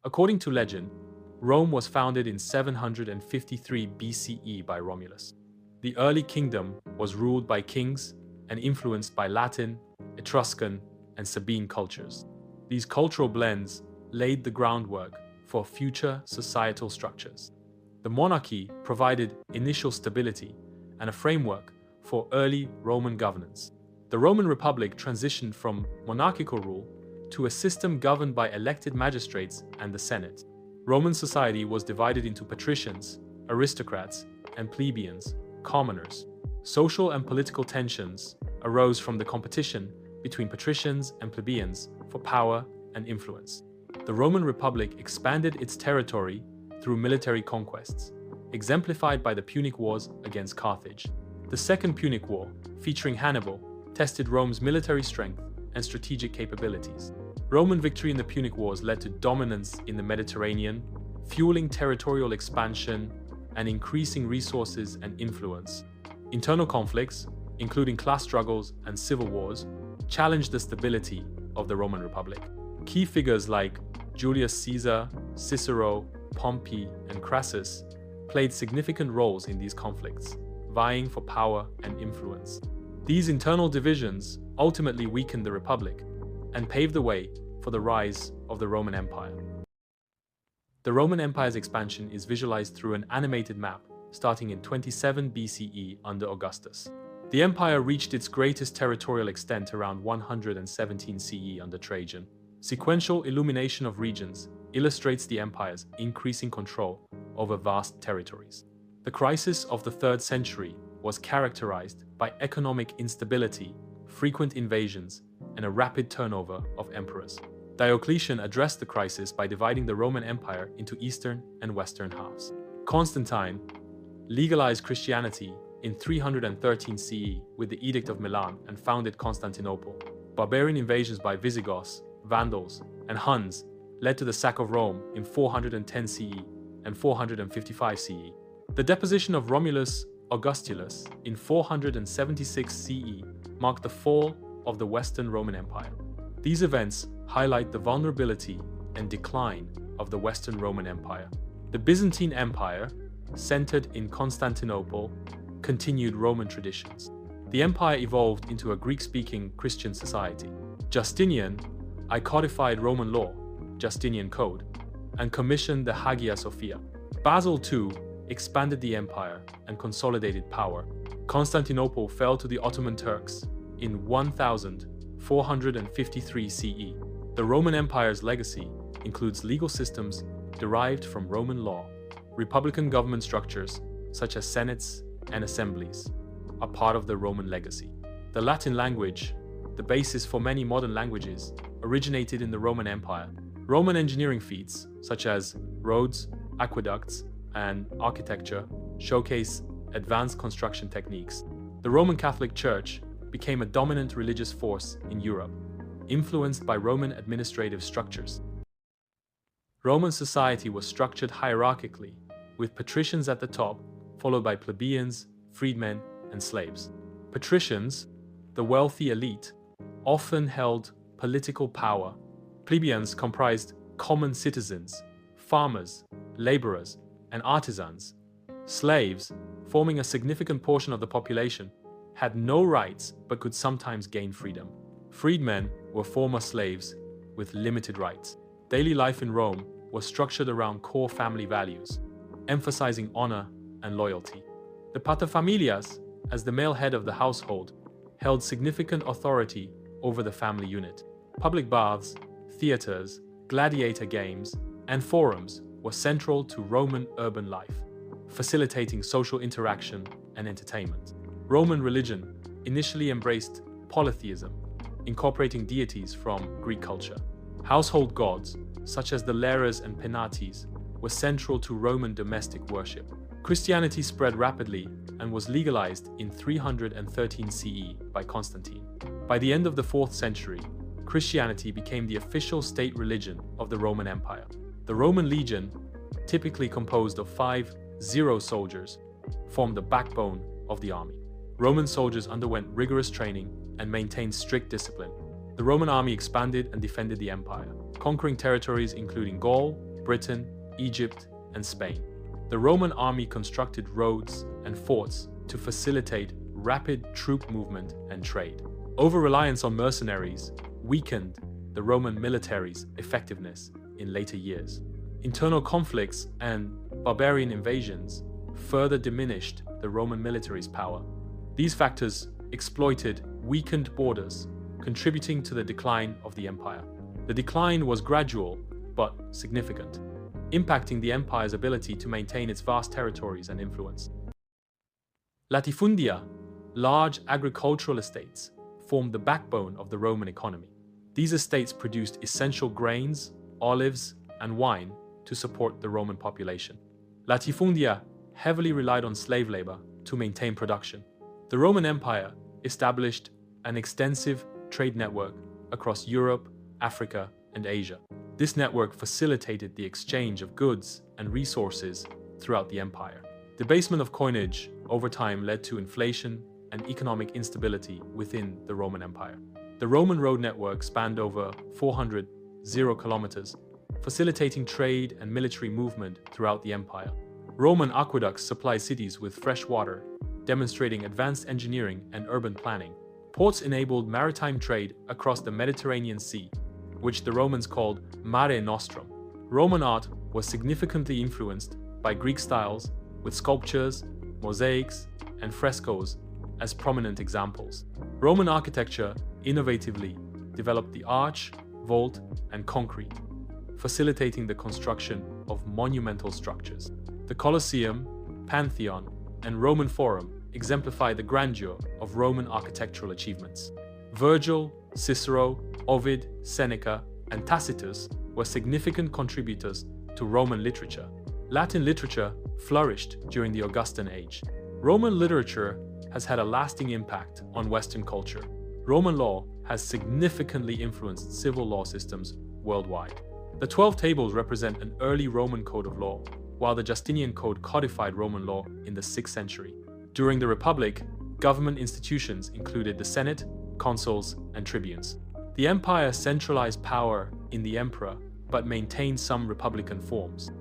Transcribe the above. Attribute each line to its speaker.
Speaker 1: According to legend, Rome was founded in 753 BCE by Romulus. The early kingdom was ruled by kings and influenced by Latin, Etruscan, and Sabine cultures. These cultural blends laid the groundwork for future societal structures. The monarchy provided initial stability and a framework for early Roman governance. The Roman Republic transitioned from monarchical rule to a system governed by elected magistrates and the Senate. Roman society was divided into patricians, aristocrats, and plebeians, commoners. Social and political tensions arose from the competition between patricians and plebeians for power and influence. The Roman Republic expanded its territory through military conquests, exemplified by the Punic Wars against Carthage. The Second Punic War, featuring Hannibal, tested Rome's military strength and strategic capabilities. Roman victory in the Punic Wars led to dominance in the Mediterranean, fueling territorial expansion and increasing resources and influence. Internal conflicts, including class struggles and civil wars, challenged the stability of the Roman Republic. Key figures like Julius Caesar, Cicero, Pompey, and Crassus played significant roles in these conflicts, vying for power and influence. These internal divisions ultimately weakened the Republic and paved the way for the rise of the Roman Empire. The Roman Empire's expansion is visualized through an animated map starting in 27 BCE under Augustus. The empire reached its greatest territorial extent around 117 CE under Trajan. Sequential illumination of regions illustrates the empire's increasing control over vast territories. The crisis of the 3rd century was characterized by economic instability, frequent invasions, and a rapid turnover of emperors. Diocletian addressed the crisis by dividing the Roman Empire into eastern and western halves. Constantine legalized Christianity in 313 CE with the Edict of Milan and founded Constantinople. Barbarian invasions by Visigoths, Vandals, and Huns led to the sack of Rome in 410 CE and 455 CE. The deposition of Romulus Augustulus in 476 CE marked the fall of the Western Roman Empire. These events highlight the vulnerability and decline of the Western Roman Empire. The Byzantine Empire, centered in Constantinople, continued Roman traditions. The empire evolved into a Greek-speaking Christian society. Justinian codified Roman law, Justinian Code, and commissioned the Hagia Sophia. Basil II expanded the empire and consolidated power. Constantinople fell to the Ottoman Turks in 1453 CE. The Roman Empire's legacy includes legal systems derived from Roman law. Republican government structures, such as senates and assemblies, are part of the Roman legacy. The Latin language, the basis for many modern languages, originated in the Roman Empire. Roman engineering feats, such as roads, aqueducts, and architecture, showcase advanced construction techniques. The Roman Catholic Church became a dominant religious force in Europe, influenced by Roman administrative structures. Roman society was structured hierarchically, with patricians at the top, followed by plebeians, freedmen, and slaves. Patricians, the wealthy elite, often held political power. Plebeians comprised common citizens, farmers, laborers, and artisans. Slaves, forming a significant portion of the population, had no rights but could sometimes gain freedom. Freedmen were former slaves with limited rights. Daily life in Rome was structured around core family values, emphasizing honor and loyalty. The paterfamilias, as the male head of the household, held significant authority over the family unit. Public baths, theaters, gladiator games, and forums were central to Roman urban life, facilitating social interaction and entertainment. Roman religion initially embraced polytheism, incorporating deities from Greek culture. Household gods, such as the Lares and Penates, were central to Roman domestic worship. Christianity spread rapidly and was legalized in 313 CE by Constantine. By the end of the 4th century, Christianity became the official state religion of the Roman Empire. The Roman legion, typically composed of 5,000 soldiers, formed the backbone of the army. Roman soldiers underwent rigorous training and maintained strict discipline. The Roman army expanded and defended the empire, conquering territories including Gaul, Britain, Egypt, and Spain. The Roman army constructed roads and forts to facilitate rapid troop movement and trade. Over-reliance on mercenaries weakened the Roman military's effectiveness in later years. Internal conflicts and barbarian invasions further diminished the Roman military's power. These factors exploited weakened borders, contributing to the decline of the empire. The decline was gradual but significant, impacting the empire's ability to maintain its vast territories and influence. Latifundia, large agricultural estates, formed the backbone of the Roman economy. These estates produced essential grains, olives, and wine to support the Roman population. Latifundia heavily relied on slave labor to maintain production. The Roman Empire established an extensive trade network across Europe, Africa, and Asia. This network facilitated the exchange of goods and resources throughout the empire. Debasement of coinage over time led to inflation and economic instability within the Roman Empire. The Roman road network spanned over 400 kilometers, facilitating trade and military movement throughout the empire. Roman aqueducts supplied cities with fresh water, demonstrating advanced engineering and urban planning. Ports enabled maritime trade across the Mediterranean Sea, which the Romans called Mare Nostrum. Roman art was significantly influenced by Greek styles, with sculptures, mosaics, and frescoes as prominent examples. Roman architecture innovatively developed the arch, vault, and concrete, facilitating the construction of monumental structures. The Colosseum, Pantheon, and Roman Forum exemplify the grandeur of Roman architectural achievements. Virgil, Cicero, Ovid, Seneca, and Tacitus were significant contributors to Roman literature. Latin literature flourished during the Augustan age. Roman literature has had a lasting impact on Western culture. Roman law has significantly influenced civil law systems worldwide. The 12 Tables represent an early Roman code of law, while the Justinian Code codified Roman law in the 6th century. During the Republic, government institutions included the Senate, consuls, and tribunes. The empire centralized power in the emperor, but maintained some republican forms.